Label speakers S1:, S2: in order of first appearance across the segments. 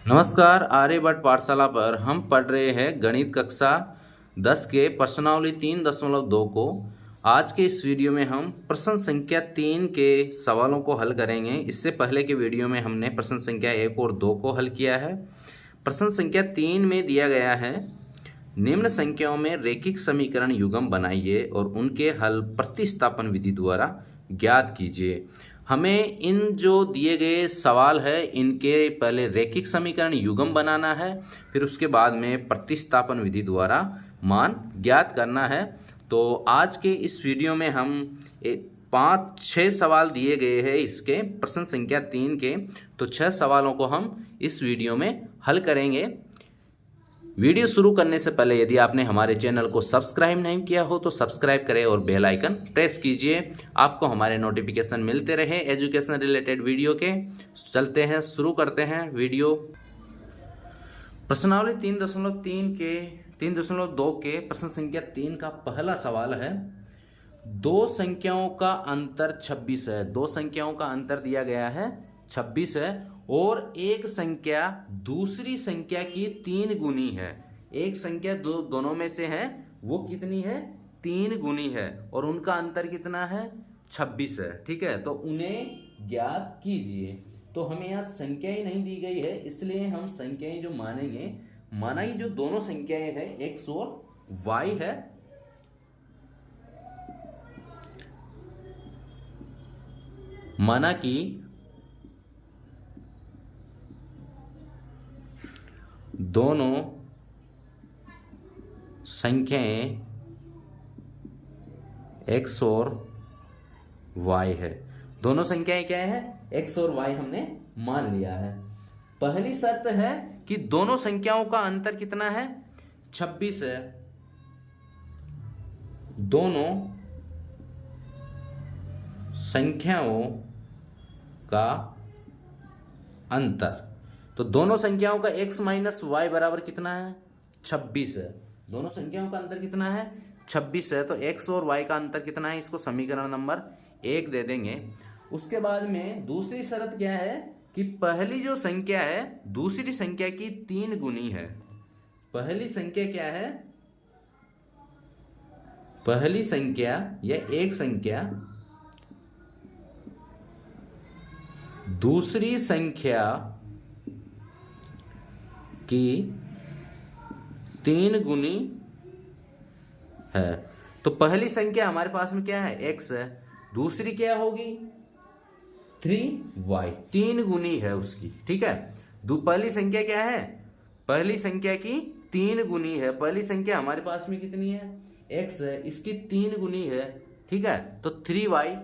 S1: नमस्कार। आर्यभट्ट पाठशाला पर हम पढ़ रहे हैं गणित कक्षा 10 के प्रश्नावली 3.2 को। आज के इस वीडियो में हम प्रश्न संख्या 3 के सवालों को हल करेंगे। इससे पहले के वीडियो में हमने प्रश्न संख्या 1 और 2 को हल किया है। प्रश्न संख्या 3 में दिया गया है, निम्न संख्याओं में रैखिक समीकरण युग्म बनाइए और उनके हल प्रतिस्थापन विधि द्वारा ज्ञात कीजिए। हमें इन जो दिए गए सवाल है इनके पहले रैखिक समीकरण युग्म बनाना है, फिर उसके बाद में प्रतिस्थापन विधि द्वारा मान ज्ञात करना है। तो आज के इस वीडियो में हम 5-6 सवाल दिए गए हैं इसके प्रश्न संख्या 3 के, तो 6 सवालों को हम इस वीडियो में हल करेंगे। वीडियो शुरू करने से पहले यदि आपने हमारे चैनल को सब्सक्राइब नहीं किया हो तो सब्सक्राइब करें और बेल आइकन प्रेस कीजिए, आपको हमारे नोटिफिकेशन मिलते रहे एजुकेशन रिलेटेड वीडियो के। चलते हैं, शुरू करते हैं वीडियो। प्रश्नावली 3.2 के प्रश्न संख्या 3 का पहला सवाल है, दो संख्याओं का अंतर 26 है। दो संख्याओं का अंतर दिया गया है 26 है और एक संख्या दूसरी संख्या की 3 गुनी है। एक संख्या दोनों में से है, वो कितनी है? 3 गुनी है और उनका अंतर कितना है? 26 है। ठीक है, तो उन्हें ज्ञात कीजिए। तो हमें यहाँ संख्या ही नहीं दी गई है, इसलिए हम संख्याएं जो मानेंगे, माना कि जो दोनों संख्याएं हैं x और y है, माना कि दोनों संख्याएं x और y है। दोनों संख्याएं क्या है? x और y हमने मान लिया है। पहली शर्त है कि दोनों संख्याओं का अंतर कितना है? 26 है। दोनों संख्याओं का अंतर, तो दोनों संख्याओं का x माइनस वाई बराबर कितना है? 26 है। दोनों संख्याओं का अंतर कितना है? 26 है। तो x और y का अंतर कितना है? इसको समीकरण नंबर 1 दे देंगे। उसके बाद में दूसरी शर्त क्या है कि पहली जो संख्या है दूसरी संख्या की 3 गुनी है। पहली संख्या क्या है? पहली संख्या या एक संख्या दूसरी संख्या की 3 गुनी है। तो पहली संख्या हमारे पास में क्या है? x है। दूसरी क्या होगी? 3y, 3 गुनी है उसकी। ठीक है, पहली संख्या क्या है? पहली संख्या की 3 गुनी है। पहली संख्या हमारे पास में कितनी है? x है, इसकी 3 गुनी है। ठीक है, तो 3y।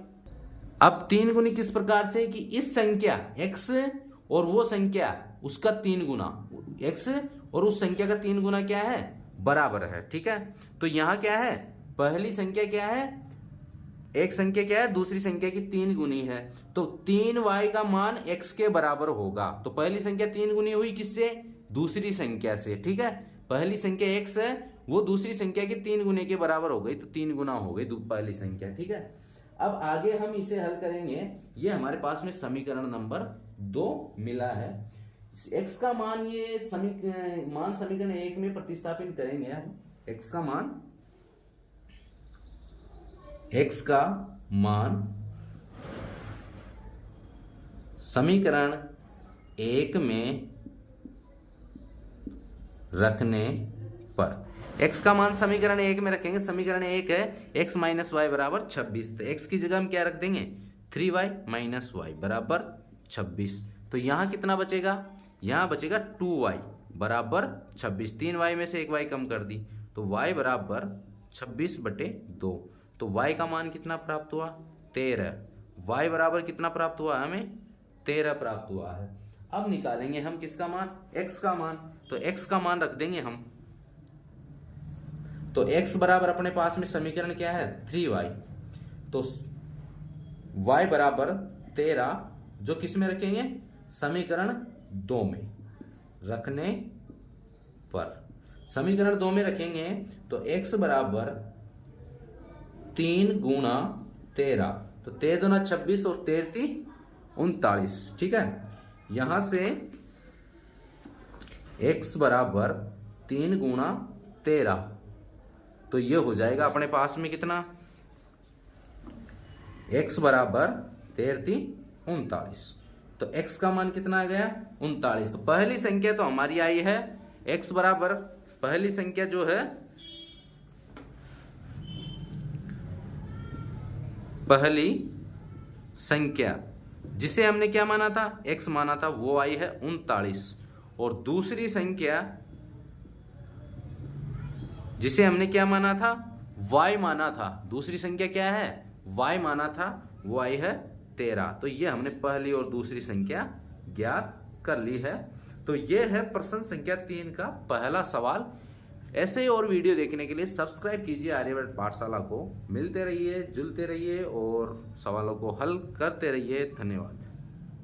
S1: अब 3 गुनी किस प्रकार से कि इस संख्या x और वो संख्या उसका 3 गुना, x और उस संख्या का 3 गुना क्या है? बराबर है। ठीक है, तो यहां क्या है? पहली संख्या क्या है? एक संख्या क्या है? दूसरी संख्या की 3 गुनी है। तो 3y का मान x के बराबर होगा। तो पहली संख्या 3 गुनी हुई किससे? दूसरी संख्या से। ठीक है, पहली संख्या x है, वो दूसरी संख्या की 3 गुने के बराबर हो गई, तो 3 गुना हो गई पहली संख्या। ठीक है, अब आगे हम इसे हल करेंगे। ये हमारे पास में समीकरण नंबर 2 मिला है। x का मान, ये मान समीकरण 1 में प्रतिस्थापित करेंगे हम। x का मान समीकरण 1 में रखने पर, x का मान समीकरण 1 में रखेंगे। समीकरण 1 है x माइनस वाई बराबर 26। तो x की जगह हम क्या रख देंगे? 3y माइनस वाई बराबर 26। तो यहां कितना बचेगा? यहां बचेगा 2y बराबर 26। 3y में से 1y कम कर दी, तो y बराबर 26/2। तो y का मान कितना प्राप्त हुआ? 13। y बराबर कितना प्राप्त हुआ? हमें 13 प्राप्त हुआ है। अब निकालेंगे हम किसका मान? x का मान। तो x का मान रख देंगे हम। तो x बराबर अपने पास में समीकरण क्या है? 3y। तो y बराबर 13 जो किस में रखेंगे? समीकरण 2 में रखने पर, समीकरण 2 में रखेंगे तो x बराबर 3 गुणा 13, तो 13 दूना 26 और 13 39। ठीक है, यहां से x बराबर 3 गुणा 13, तो ये हो जाएगा अपने पास में कितना, x बराबर 13 39, तो x का मान कितना आ गया 39। तो पहली संख्या तो हमारी आई है x बराबर, पहली संख्या जो है, पहली संख्या जिसे हमने क्या माना था, x माना था, वो आई है 39। और दूसरी संख्या जिसे हमने क्या माना था, y माना था, दूसरी संख्या क्या है, y माना था, वो आई है 13। तो ये हमने पहली और दूसरी संख्या ज्ञात कर ली है। तो ये है प्रश्न संख्या 3 का पहला सवाल। ऐसे ही और वीडियो देखने के लिए सब्सक्राइब कीजिए आर्यभट्ट पाठशाला को। मिलते रहिए, जुलते रहिए और सवालों को हल करते रहिए। धन्यवाद।